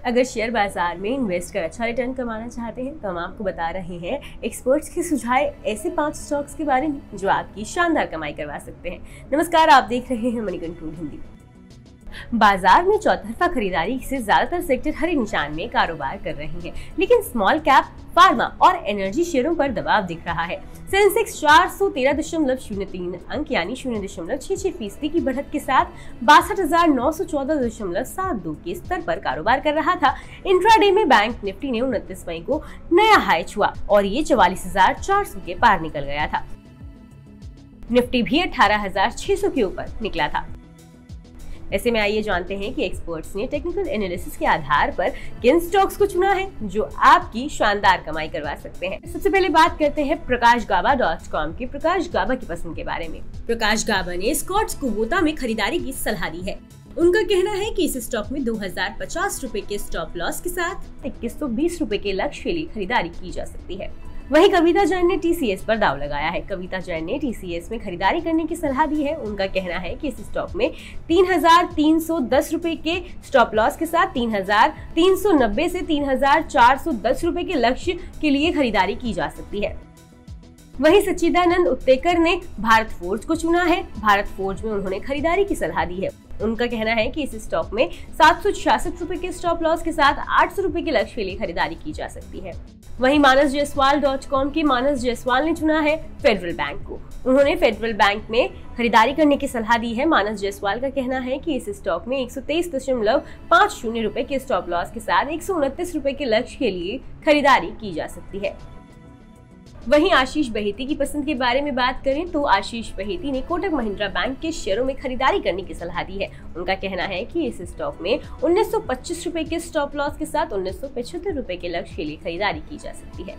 अगर शेयर बाजार में इन्वेस्ट कर अच्छा रिटर्न कमाना चाहते हैं तो हम आपको बता रहे हैं एक्सपर्ट्स के सुझाए ऐसे 5 स्टॉक्स के बारे में जो आपकी शानदार कमाई करवा सकते हैं। नमस्कार, आप देख रहे हैं मनी कंट्रोल हिंदी। बाजार में चौतरफा खरीदारी से ज्यादातर सेक्टर हरे निशान में कारोबार कर रहे हैं, लेकिन स्मॉल कैप, फार्मा और एनर्जी शेयरों पर दबाव दिख रहा है। सेंसेक्स 413.03 अंक यानी 0.66% की बढ़त के साथ 62,914.72 के स्तर पर कारोबार कर रहा था। इंट्राडे में बैंक निफ्टी ने 29 मई को नया हाई छुआ और ये 44,400 के पार निकल गया था। निफ्टी भी 18,600 के ऊपर निकला था। ऐसे में आइए जानते हैं कि एक्सपर्ट्स ने टेक्निकल एनालिसिस के आधार पर किन स्टॉक्स को चुना है जो आपकी शानदार कमाई करवा सकते हैं। सबसे पहले बात करते हैं प्रकाशगाबा.com के प्रकाश गाबा की पसंद के बारे में। प्रकाश गाबा ने स्कॉट्स कुबोटा में खरीदारी की सलाह दी है। उनका कहना है कि इस स्टॉक में 2050 रुपए के स्टॉप लॉस के साथ 2120 रुपए के लक्ष्य के लिए खरीदारी की जा सकती है। वहीं कविता जैन ने टीसीएस पर दाव लगाया है। कविता जैन ने टीसीएस में खरीदारी करने की सलाह दी है। उनका कहना है कि इस स्टॉक में 3,310 रुपए के स्टॉप लॉस के साथ 3,390 से 3,410 रुपए के लक्ष्य के लिए खरीदारी की जा सकती है। वहीं सच्चिदानंद उत्तेकर ने भारत फोर्ज को चुना है। भारत फोर्ज में उन्होंने खरीदारी की सलाह दी है। उनका कहना है कि इस स्टॉक में 766 रुपए के स्टॉप लॉस के साथ 800 रुपए के लक्ष्य के लिए खरीदारी की जा सकती है। वहीं मानसजयसवाल.com के मानस जायसवाल ने चुना है फेडरल बैंक को। उन्होंने फेडरल बैंक में खरीदारी करने की सलाह दी है। मानस जायसवाल का कहना है कि इस स्टॉक में 123.50 रुपए के स्टॉप लॉस के साथ 129 रुपए के लक्ष्य के लिए खरीदारी की जा सकती है। वहीं आशीष बहेती की पसंद के बारे में बात करें तो आशीष बहेती ने कोटक महिंद्रा बैंक के शेयरों में खरीदारी करने की सलाह दी है। उनका कहना है कि इस स्टॉक में 1925 रुपए के स्टॉप लॉस के साथ 1975 रुपए के लक्ष्य के लिए खरीदारी की जा सकती है।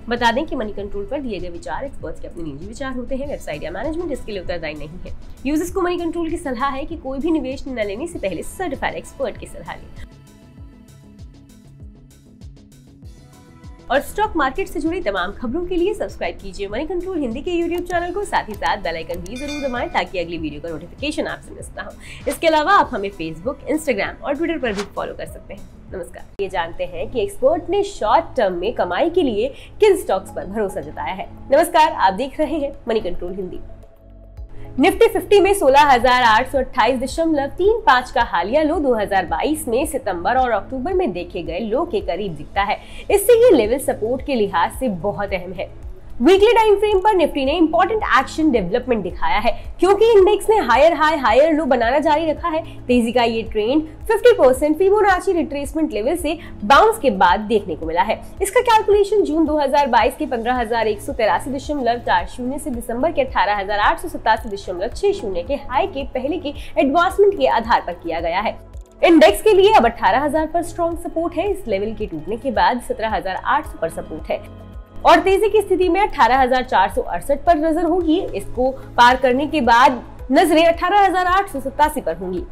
बता दें कि मनी कंट्रोल पर दिए गए विचार एक्सपर्ट्स के अपने निजी विचार होते हैं। वेबसाइट या मैनेजमेंट इसके लिए उत्तरदायी नहीं है। यूजर्स को मनी कंट्रोल की सलाह है कि कोई भी निवेश न लेने से पहले सर्टिफाइड एक्सपर्ट की सलाह लें। और स्टॉक मार्केट से जुड़ी तमाम खबरों के लिए सब्सक्राइब कीजिए मनी कंट्रोल हिंदी के यूट्यूब चैनल को। साथ ही साथ बेल आइकन भी जरूर दबाएं ताकि अगली वीडियो का नोटिफिकेशन आपसे मिस ना हो। इसके अलावा आप हमें फेसबुक, इंस्टाग्राम और ट्विटर पर भी फॉलो कर सकते हैं। नमस्कार। ये जानते हैं कि एक्सपर्ट ने शॉर्ट टर्म में कमाई के लिए किन स्टॉक्स पर भरोसा जताया है। नमस्कार, आप देख रहे हैं मनी कंट्रोल हिंदी। निफ्टी 50 में 16,828.35 का हालिया लो 2022 में सितंबर और अक्टूबर में देखे गए लो के करीब दिखता है। इससे ये लेवल सपोर्ट के लिहाज से बहुत अहम है। वीकली टाइम फ्रेम पर निफ्टी ने इंपॉर्टेंट एक्शन डेवलपमेंट दिखाया है क्योंकि इंडेक्स ने हायर हाई हायर लो बनाना जारी रखा है। तेजी का ये ट्रेंड 50% फिबोनाची रिट्रेसमेंट लेवल से बाउंस के बाद देखने को मिला है। इसका कैलकुलेशन जून 2022 के 15,183.40 से दिसंबर के 18,887.60 के हाई के पहले के एडवांसमेंट के आधार पर किया गया है। इंडेक्स के लिए अब 18,000 पर स्ट्रॉन्ग सपोर्ट है। इस लेवल के टूटने के बाद 17,800 पर सपोर्ट है और तेजी की स्थिति में 18,468 पर नजर होगी। इसको पार करने के बाद नजरें 18,887 पर होंगी।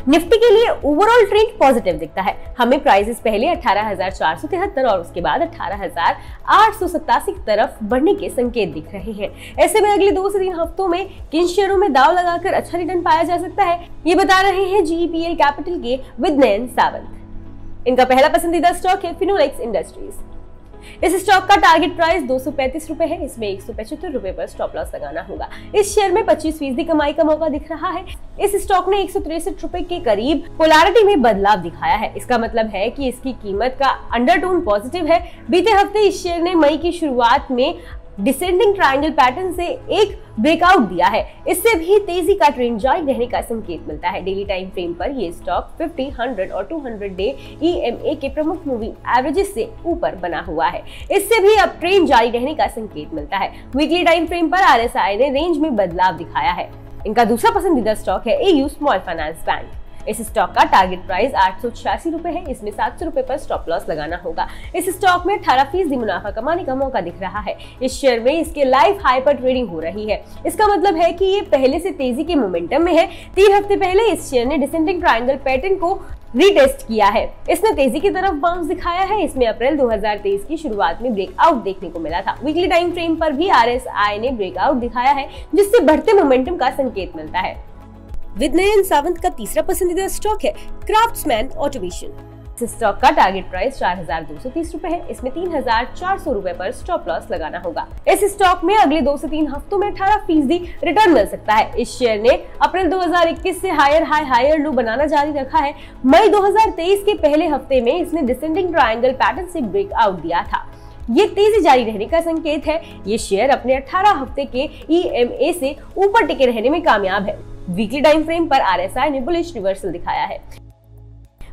निफ्टी के लिए ओवरऑल ट्रेंड पॉजिटिव दिखता है। हमें प्राइसेस पहले 18,473 और उसके बाद 18,887 की तरफ बढ़ने के संकेत दिख रहे हैं। ऐसे में अगले 2 से 3 हफ्तों में किन शेयरों में दाव लगाकर अच्छा रिटर्न पाया जा सकता है, ये बता रहे हैं GEPL कैपिटल के विनयन सावंत। इनका पहला पसंदीदा स्टॉक है फिनोलेक्स इंडस्ट्रीज। इस स्टॉक का टारगेट प्राइस 235 रुपए है। इसमें 175 रुपए पर स्टॉप लॉस लगाना होगा। इस शेयर में 25% कमाई का मौका दिख रहा है। इस स्टॉक ने 163 रुपए के करीब पोलैरिटी में बदलाव दिखाया है। इसका मतलब है कि इसकी कीमत का अंडरटोन पॉजिटिव है। बीते हफ्ते इस शेयर ने मई की शुरुआत में डिसेंडिंग ट्रायंगल पैटर्न से एक ब्रेकआउट दिया है। इससे भी तेजी का ट्रेंड जारी रहने का संकेत मिलता है। डेली टाइम फ्रेम पर ये स्टॉक 50, 100 और 200 डे EMA के प्रमुख मूविंग एवरेजेस से ऊपर बना हुआ है। इससे भी अब ट्रेंड जारी रहने का संकेत मिलता है। वीकली टाइम फ्रेम पर RSI ने रेंज में बदलाव दिखाया है। इनका दूसरा पसंदीदा स्टॉक है AU स्मॉल फाइनेंस बैंक। इस स्टॉक का टारगेट प्राइस 886 रुपए है। इसमें 700 रुपए पर स्टॉप लॉस लगाना होगा। इस स्टॉक में 18% मुनाफा कमाने का मौका दिख रहा है। इस शेयर में इसके लाइव हाई पर ट्रेडिंग हो रही है। इसका मतलब है कि ये पहले से तेजी के मोमेंटम में है। 3 हफ्ते पहले इस शेयर ने डिसेंडिंग ट्रायंगल पैटर्न को रीटेस्ट किया है। इसने तेजी की तरफ बाउंस दिखाया है। इसमें अप्रैल 2023 की शुरुआत में ब्रेकआउट देखने को मिला था। वीकली टाइम फ्रेम पर भी RSI ने ब्रेकआउट दिखाया है, जिससे बढ़ते मोमेंटम का संकेत मिलता है। विनयन सावंत का तीसरा पसंदीदा स्टॉक है क्राफ्ट्समैन ऑटोमेशन। इस स्टॉक का टारगेट प्राइस 4,230 रुपए है। इसमें 3,400 रुपए पर स्टॉप लॉस लगाना होगा। इस स्टॉक में अगले 2 से 3 हफ्तों में 18% रिटर्न मिल सकता है। इस शेयर ने अप्रैल 2021 से हायर हाई हायर लो बनाना जारी रखा है। मई 2023 के पहले हफ्ते में इसने डिसेंडिंग ट्रायंगल पैटर्न से ब्रेक आउट दिया था। ये तेजी जारी रहने का संकेत है। ये शेयर अपने 18 हफ्ते के EMA से ऊपर टिके रहने में कामयाब है। वीकली टाइम फ्रेम पर RSI ने बुलिश रिवर्सल दिखाया है।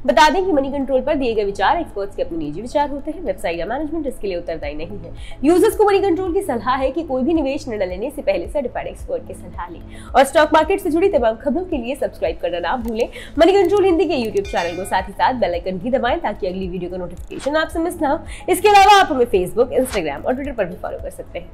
बता दें कि मनी कंट्रोल पर दिए गए विचार एक्सपर्ट्स के अपने निजी विचार होते हैं। वेबसाइट या मैनेजमेंट इसके लिए उत्तरदायी नहीं है। यूजर्स को मनी कंट्रोल की सलाह है कि कोई भी निवेश निर्णय लेने से पहले सर्टिफाइड एक्सपर्ट की सलाह लें और स्टॉक मार्केट से जुड़ी तमाम खबरों के लिए सब्सक्राइब करना ना भूलें। मनी कंट्रोल हिंदी के YouTube चैनल को साथ ही साथ बेल आइकन भी दबाएं ताकि अगली वीडियो का नोटिफिकेशन आपसे मिस ना हो। इसके अलावा आप हमें फेसबुक, इंस्टाग्राम और ट्विटर पर भी फॉलो कर सकते हैं।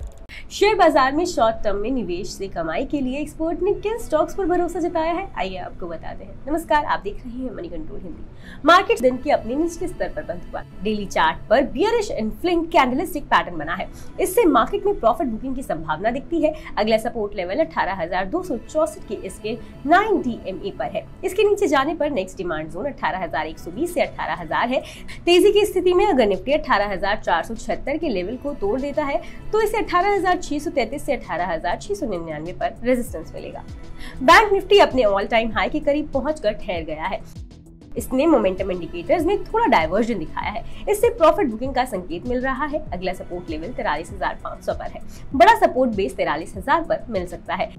शेयर बाजार में शॉर्ट टर्म में निवेश से कमाई के लिए एक्सपर्ट ने किन स्टॉक्स पर भरोसा जताया है, आइए आपको बताते हैं। नमस्कार, आप देख रहे हैं मनी कंट्रोल हिंदी। मार्केट दिन के अपने निचले स्तर पर बंद हुआ। डेली चार्ट पर बियरिश इनफ्लिंग कैंडलस्टिक पैटर्न बना है। इससे मार्केट में प्रॉफिट बुकिंग की संभावना दिखती है। अगला सपोर्ट लेवल 18,264 के इसके 9 DMA पर है। इसके नीचे जाने पर नेक्स्ट डिमांड जोन 18,120 से 18,000 है। तेजी की स्थिति में अगर निफ्टी 18,476 के लेवल को तोड़ देता है तो इसे 18,633 से 18,699 पर रेजिस्टेंस मिलेगा। बैंक निफ्टी अपने ऑल टाइम हाई के करीब पहुंचकर ठहर गया है। इसने मोमेंटम इंडिकेटर्स में थोड़ा डाइवर्जन दिखाया है। इससे प्रॉफिट बुकिंग का संकेत मिल रहा है। अगला सपोर्ट लेवल 43,500 पर है। बड़ा सपोर्ट बेस 43,000 पर मिल सकता है।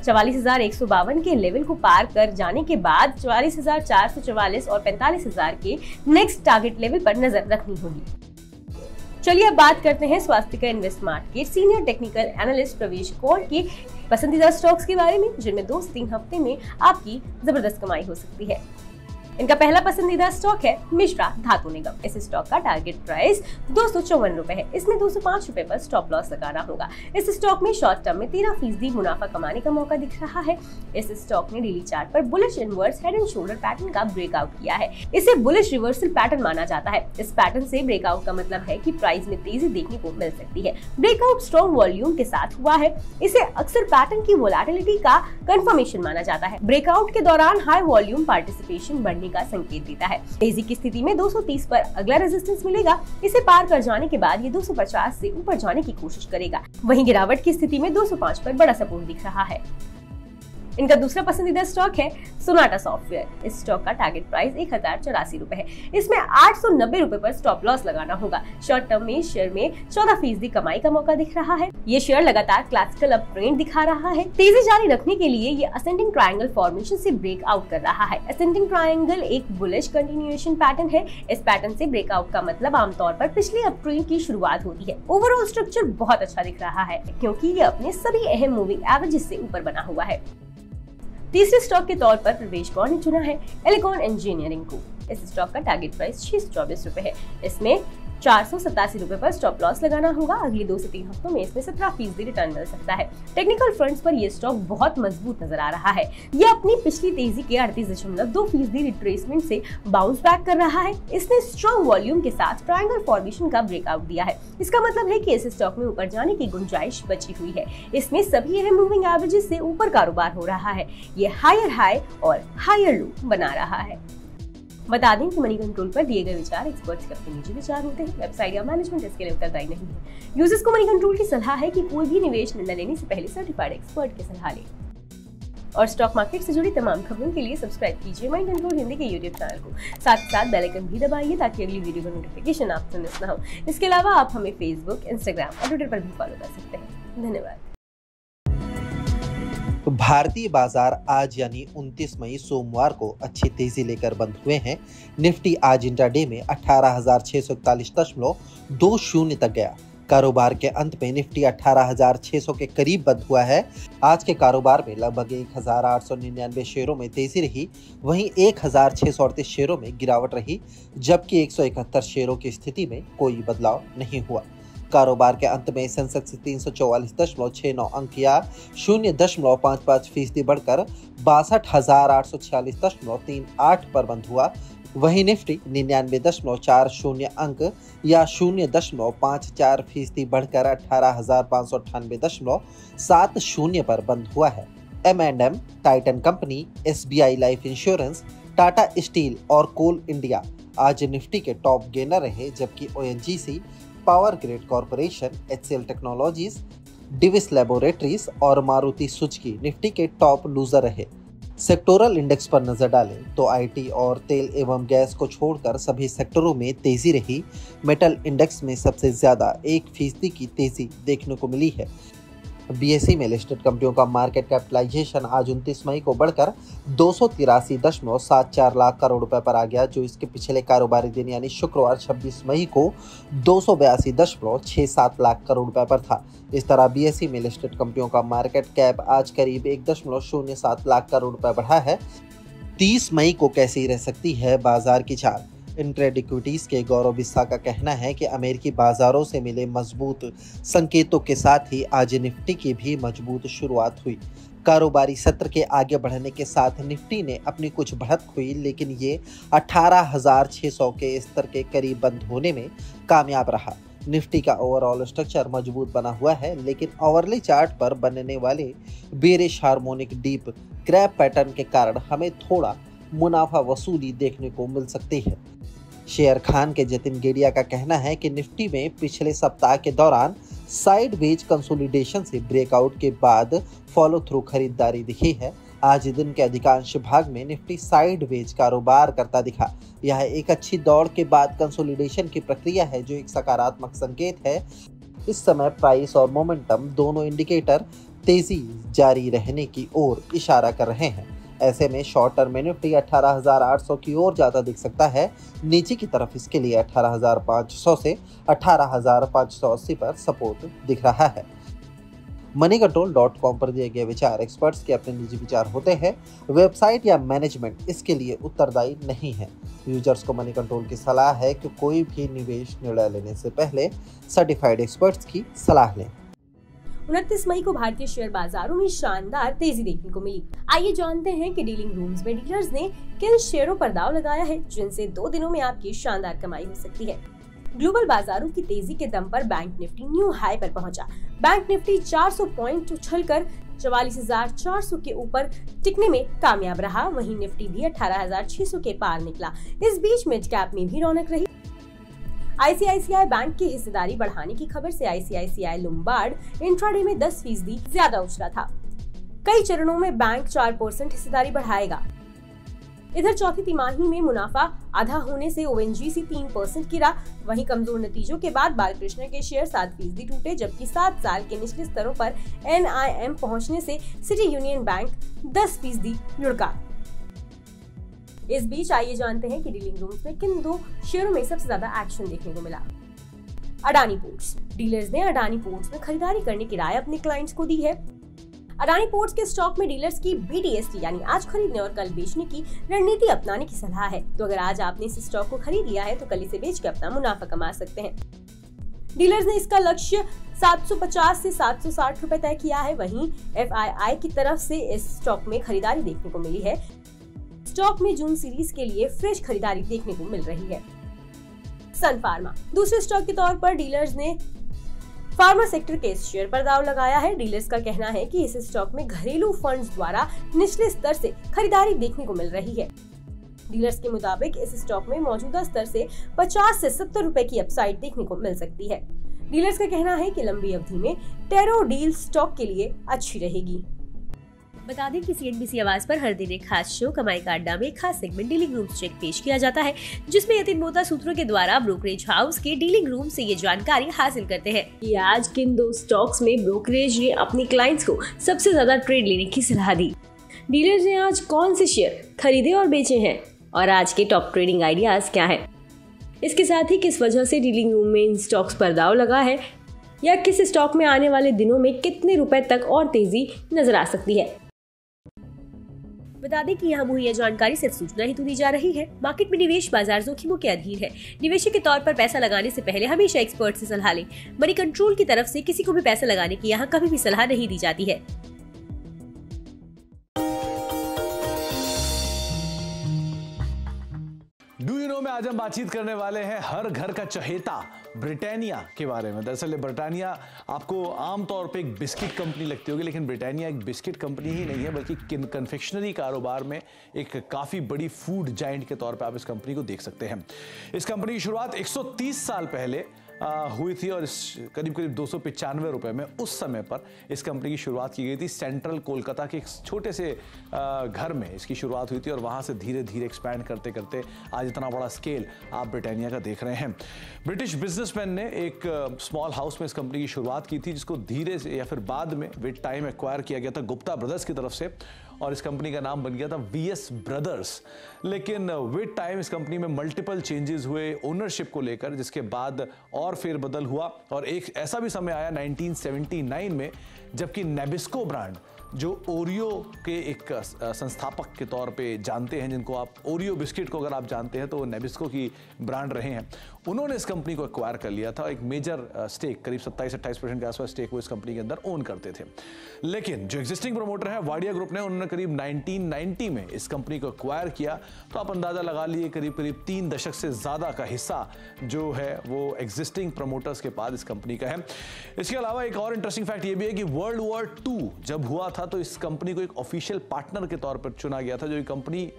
44,152 के लेवल को पार कर जाने के बाद 44,444 और 45,000 के नेक्स्ट टारगेट लेवल पर नजर रखनी होगी। चलिए अब बात करते हैं स्वास्तिका इन्वेस्टमार्ट के सीनियर टेक्निकल एनालिस्ट प्रवेश कौर के पसंदीदा स्टॉक्स के बारे में, जिनमें 2 से 3 हफ्ते में आपकी जबरदस्त कमाई हो सकती है। इनका पहला पसंदीदा स्टॉक है मिश्रा धातु निगम। इस स्टॉक का टारगेट प्राइस 254 रुपए है। इसमें 205 रुपए पर स्टॉप लॉस लगाना होगा। इस स्टॉक में शॉर्ट टर्म में 13% मुनाफा कमाने का मौका दिख रहा है। इस स्टॉक ने डेली चार्ट पर bullish inverse head and shoulder pattern का ब्रेकआउट किया है। इसे बुलिश रिवर्सल पैटर्न माना जाता है। इस पैटर्न से ब्रेकआउट का मतलब है कि प्राइस में तेजी देखने को मिल सकती है। ब्रेकआउट स्ट्रॉन्ग वॉल्यूम के साथ हुआ है। इसे अक्सर पैटर्न की वोलेटिलिटी का कंफर्मेशन माना जाता है। ब्रेकआउट के दौरान हाई वॉल्यूम पार्टिसिपेशन बढ़ने का संकेत देता है। तेजी की स्थिति में 230 पर अगला रेजिस्टेंस मिलेगा। इसे पार कर जाने के बाद ये 250 से ऊपर जाने की कोशिश करेगा। वहीं गिरावट की स्थिति में 205 पर बड़ा सपोर्ट दिख रहा है। इनका दूसरा पसंदीदा स्टॉक है सोनाटा सॉफ्टवेयर। इस स्टॉक का टारगेट प्राइस 1,084 रुपए है। इसमें 890 रुपए पर स्टॉप लॉस लगाना होगा। शॉर्ट टर्म में शेयर में 14% कमाई का मौका दिख रहा है। ये शेयर लगातार क्लासिकल अप ट्रेंड दिखा रहा है। तेजी जारी रखने के लिए ये असेंडिंग ट्रायंगल फॉर्मेशन से ब्रेक आउट कर रहा है। असेंडिंग ट्रायंगल एक बुलिश कंटिन्यूएशन पैटर्न है। इस पैटर्न से ब्रेकआउट का मतलब आमतौर पर पिछले अप ट्रेंड की शुरुआत होती है। ओवरऑल स्ट्रक्चर बहुत अच्छा दिख रहा है क्योंकि ये अपने सभी अहम मूविंग एवरेजेस से ऊपर बना हुआ है। तीसरे स्टॉक के तौर पर प्रवेश कौर ने चुना है एलिकॉन इंजीनियरिंग को। इस स्टॉक का टारगेट प्राइस 624 रुपए है। इसमें 487 रुपए पर स्टॉप लॉस लगाना होगा। अगले 2 से 3 हफ्तों में इसमें 17% रिटर्न मिल सकता है। टेक्निकल फ्रंट्स पर यह स्टॉक बहुत मजबूत नजर आ रहा है। यह अपनी पिछली तेजी के 38.2% रिट्रेसमेंट से बाउंस बैक कर रहा है। इसने स्ट्रॉन्ग वॉल्यूम के साथ ट्रायंगल फॉर्मेशन का ब्रेकआउट दिया है। इसका मतलब है कि इस स्टॉक में ऊपर जाने की गुंजाइश बची हुई है। इसमें सभी अहम मूविंग एवरेजेस से ऊपर कारोबार हो रहा है। ये हायर हाई और हायर लो बना रहा है। बता दें कि मनी कंट्रोल पर दिए गए विचार एक्सपर्ट्स के अपने निजी विचार होते हैं। वेबसाइट या मैनेजमेंट इसके लिए उत्तरदायी नहीं है। यूजर्स को मनी कंट्रोल की सलाह है कि कोई भी निवेश निर्णय लेने से पहले सर्टिफाइड एक्सपर्ट की सलाह लें और स्टॉक मार्केट से जुड़ी तमाम खबरों के लिए सब्सक्राइब कीजिए मनी कंट्रोल हिंदी के YouTube चैनल को। साथ ही साथ बेल आइकन भी दबाइए ताकि अगली वीडियो का नोटिफिकेशन आपसे मिस ना हो। इसके अलावा आप हमें फेसबुक, इंस्टाग्राम और ट्विटर पर भी फॉलो कर सकते हैं। धन्यवाद। तो भारतीय बाजार आज यानी 29 मई सोमवार को अच्छी तेजी लेकर बंद हुए हैं। निफ्टी आज इंट्राडे में 18,641.20 तक गया। कारोबार के अंत में निफ्टी 18,600 के करीब बंद हुआ है। आज के कारोबार में लगभग 1,899 शेयरों में तेजी रही, वहीं 1,638 शेयरों में गिरावट रही, जबकि 171 शेयरों की स्थिति में कोई बदलाव नहीं हुआ। कारोबार के अंत में सेंसेक्स 344.69 अंक या 0.55% बढ़कर 62,846.38 पर बंद हुआ। वहीं निफ्टी 99.40 अंक या 0.54% बढ़कर 18,598.70 पर बंद हुआ है। M&M, Titan company, SBI life insurance, Tata steel और कोल इंडिया आज निफ्टी के टॉप गेनर रहे, जबकि ONGC, power grid corporation, HCL technologies, Divis laboratories और मारुति सुजुकी निफ्टी के टॉप लूजर रहे। सेक्टोरल इंडेक्स पर नजर डालें तो आईटी और तेल एवं गैस को छोड़कर सभी सेक्टरों में तेजी रही। मेटल इंडेक्स में सबसे ज्यादा 1% की तेजी देखने को मिली है। बीएसई में लिस्टेड कंपनियों का मार्केट कैपिटलाइजेशन आज 29 मई को बढ़कर 283.74 लाख करोड़ रुपए पर आ गया, जो इसके पिछले कारोबारी दिन यानी शुक्रवार 26 मई को 282.67 लाख करोड़ रुपए पर था। इस तरह बीएसई में लिस्टेड कंपनियों का मार्केट कैप आज करीब 1.07 लाख करोड़ रुपए बढ़ा है। 30 मई को कैसी रह सकती है बाजार की चाल? इंट्रेड इक्विटीज के गौरव बिस्सा का कहना है कि अमेरिकी बाजारों से मिले मजबूत संकेतों के साथ ही आज निफ्टी की भी मजबूत शुरुआत हुई। कारोबारी सत्र के आगे बढ़ने के साथ निफ्टी ने अपनी कुछ बढ़त हुई, लेकिन ये 18,600 के स्तर के करीब बंद होने में कामयाब रहा। निफ्टी का ओवरऑल स्ट्रक्चर मजबूत बना हुआ है, लेकिन ओवरली चार्ट पर बनने वाले bearish harmonic deep crab pattern के कारण हमें थोड़ा मुनाफा वसूली देखने को मिल सकती है। शेयर खान के जतिन गेडिया का कहना है कि निफ्टी में पिछले सप्ताह के दौरान साइडवेज कंसोलिडेशन से ब्रेकआउट के बाद फॉलो थ्रू खरीदारी दिखी है। आज दिन के अधिकांश भाग में निफ्टी साइडवेज कारोबार करता दिखा। यह एक अच्छी दौड़ के बाद कंसोलिडेशन की प्रक्रिया है, जो एक सकारात्मक संकेत है। इस समय प्राइस और मोमेंटम दोनों इंडिकेटर तेजी जारी रहने की ओर इशारा कर रहे हैं। ऐसे में शॉर्ट टर्म में निफ्टी 18,800 की ओर ज्यादा दिख सकता है। नीचे की तरफ इसके लिए 18,500 से 18,580 पर सपोर्ट दिख रहा है। moneycontrol.com पर दिए गए विचार एक्सपर्ट्स के अपने निजी विचार होते हैं। वेबसाइट या मैनेजमेंट इसके लिए उत्तरदायी नहीं है। यूजर्स को मनी कंट्रोल की सलाह है कि कोई भी निवेश निर्णय लेने से पहले सर्टिफाइड एक्सपर्ट्स की सलाह लें। 29 मई को भारतीय शेयर बाजारों में शानदार तेजी देखने को मिली। आइए जानते हैं कि डीलिंग रूम्स में डीलर्स ने किन शेयरों पर दांव लगाया है, जिनसे 2 दिनों में आपकी शानदार कमाई हो सकती है। ग्लोबल बाजारों की तेजी के दम पर बैंक निफ्टी न्यू हाई पर पहुंचा। बैंक निफ्टी 400 पॉइंट उछलकर 44,400 के ऊपर टिकने में कामयाब रहा। वहीं निफ्टी भी 18,600 के पार निकला। इस बीच मिड कैप में भी रौनक रही। आईसीआईसीआई बैंक की हिस्सेदारी बढ़ाने की खबर से आईसीआईसीआई लोम्बार्ड इंट्राडे में 10% ज्यादा उछला था। कई चरणों में बैंक 4% हिस्सेदारी बढ़ाएगा। इधर चौथी तिमाही में मुनाफा आधा होने से ओएनजीसी 3% गिरा। वहीं कमजोर नतीजों के बाद बालकृष्ण के शेयर 7% टूटे, जबकि 7 साल के निचले स्तरों पर एनआईएम पहुंचने से सिटी यूनियन बैंक 10% लुढ़का। इस बीच आइए जानते हैं कि डीलिंग रूम्स में किन 2 शेयरों में सबसे ज्यादा एक्शन देखने को मिला। अडानी पोर्ट्स। डीलर्स ने अडानी पोर्ट्स में खरीदारी करने की राय अपने क्लाइंट्स को दी है। अडानी पोर्ट्स के स्टॉक में डीलर्स की BDST यानी आज खरीदने और कल बेचने की रणनीति अपनाने की सलाह है। तो अगर आज आपने इस स्टॉक को खरीद लिया है तो कल इसे बेच के अपना मुनाफा कमा सकते हैं। डीलर्स ने इसका लक्ष्य 750 से 760 रुपए तय किया है। वहीं FII की तरफ से इस स्टॉक में खरीदारी देखने को मिली है। स्टॉक में जून सीरीज के लिए फ्रेश खरीदारी देखने को मिल रही है। सन फार्मा। दूसरे स्टॉक के तौर पर डीलर्स ने फार्मा सेक्टर के इस शेयर पर दांव लगाया है। डीलर्स का कहना है कि इस स्टॉक में घरेलू फंड्स द्वारा निचले स्तर से खरीदारी देखने को मिल रही है। डीलर्स के मुताबिक इस स्टॉक में मौजूदा स्तर से 50 से 70 रुपए की अपसाइड देखने को मिल सकती है। डीलर्स का कहना है कि लंबी अवधि में टेरो डील स्टॉक के लिए अच्छी रहेगी। बता दें कि CNBC आवाज पर हर दिन एक खास शो कमाई का अड्डा में एक खास सेगमेंट डीलिंग रूम्स चेक पेश किया जाता है, जिसमें यतिन मोता सूत्रों के द्वारा ब्रोकरेज हाउस के डीलिंग रूम से ये जानकारी हासिल करते हैं कि आज किन 2 स्टॉक्स में ब्रोकरेज ने अपने क्लाइंट्स को सबसे ज्यादा ट्रेड लेने की सलाह दी। डीलर्स ने आज कौन से शेयर खरीदे और बेचे हैं और आज के टॉप ट्रेडिंग आइडियाज क्या है। इसके साथ ही किस वजह से डीलिंग रूम में इन स्टॉक्स पर दांव लगा है या किस स्टॉक में आने वाले दिनों में कितने रुपए तक और तेजी नजर आ सकती है। बता दें कि यहाँ मुहैया जानकारी सिर्फ सूचना ही तो दी जा रही है। मार्केट में निवेश बाजार जोखिमों के अधीन है। निवेशक के तौर पर पैसा लगाने से पहले हमेशा एक्सपर्ट से सलाह लें। मनी कंट्रोल की तरफ से किसी को भी पैसा लगाने की यहाँ कभी भी सलाह नहीं दी जाती है। Do नो में आज हम बातचीत करने वाले हैं हर घर का चहेता ब्रिटानिया के बारे में। दरअसल ये ब्रिटानिया आपको आमतौर पे एक बिस्किट कंपनी लगती होगी, लेकिन ब्रिटानिया एक बिस्किट कंपनी ही नहीं है, बल्कि कन्फेक्शनरी कारोबार में एक काफ़ी बड़ी फूड जायंट के तौर पे आप इस कंपनी को देख सकते हैं। इस कंपनी की शुरुआत 130 साल पहले हुई थी और करीब करीब 295 रुपए में उस समय पर इस कंपनी की शुरुआत की गई थी। सेंट्रल कोलकाता के एक छोटे से घर में इसकी शुरुआत हुई थी और वहां से धीरे धीरे एक्सपैंड करते करते आज इतना बड़ा स्केल आप ब्रिटानिया का देख रहे हैं। ब्रिटिश बिजनेसमैन ने एक स्मॉल हाउस में इस कंपनी की शुरुआत की थी, जिसको धीरे से या फिर बाद में विद टाइम एक्वायर किया गया था गुप्ता ब्रदर्स की तरफ से, और इस कंपनी का नाम बन गया था वीएस ब्रदर्स। लेकिन विद टाइम इस कंपनी में मल्टीपल चेंजेस हुए ओनरशिप को लेकर, जिसके बाद और फेरबदल हुआ और एक ऐसा भी समय आया 1979 में जबकि नेबिस्को ब्रांड, जो ओरियो के एक संस्थापक के तौर पे जानते हैं, जिनको आप ओरियो बिस्किट को अगर आप जानते हैं तो नेबिस्को की ब्रांड रहे हैं, उन्होंने इस कंपनी को एक्वायर कर लिया था। एक मेजर स्टेक करीब 27-28% के आसपास स्टेक वो इस कंपनी के अंदर ओन करते थे। लेकिन जो एग्जिस्टिंग प्रमोटर है वाडिया ग्रुप ने, उन्होंने करीब 1990 में इस कंपनी को एक्वायर किया। तो आप अंदाजा लगा लिए करीब करीब 3 दशक से ज्यादा का हिस्सा जो है वो एग्जिस्टिंग प्रमोटर्स के पास इस कंपनी का है। इसके अलावा एक और इंटरेस्टिंग फैक्ट ये भी है कि वर्ल्ड वॉर 2 जब हुआ था तो इस कंपनी को एक ऑफिशियल पार्टनर के तौर पर चुना गया था। जो कंपनी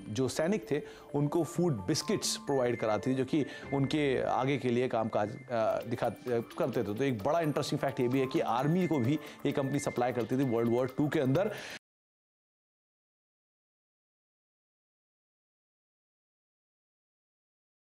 जो सैनिक थे उनको फूड बिस्किट्स प्रोवाइड कराती थी, जो कि उनके आगे के लिए कामकाज करते थे। तो एक बड़ा इंटरेस्टिंग फैक्ट ये भी है कि आर्मी को भी ये कंपनी सप्लाई करती थी वर्ल्ड वॉर 2 के अंदर।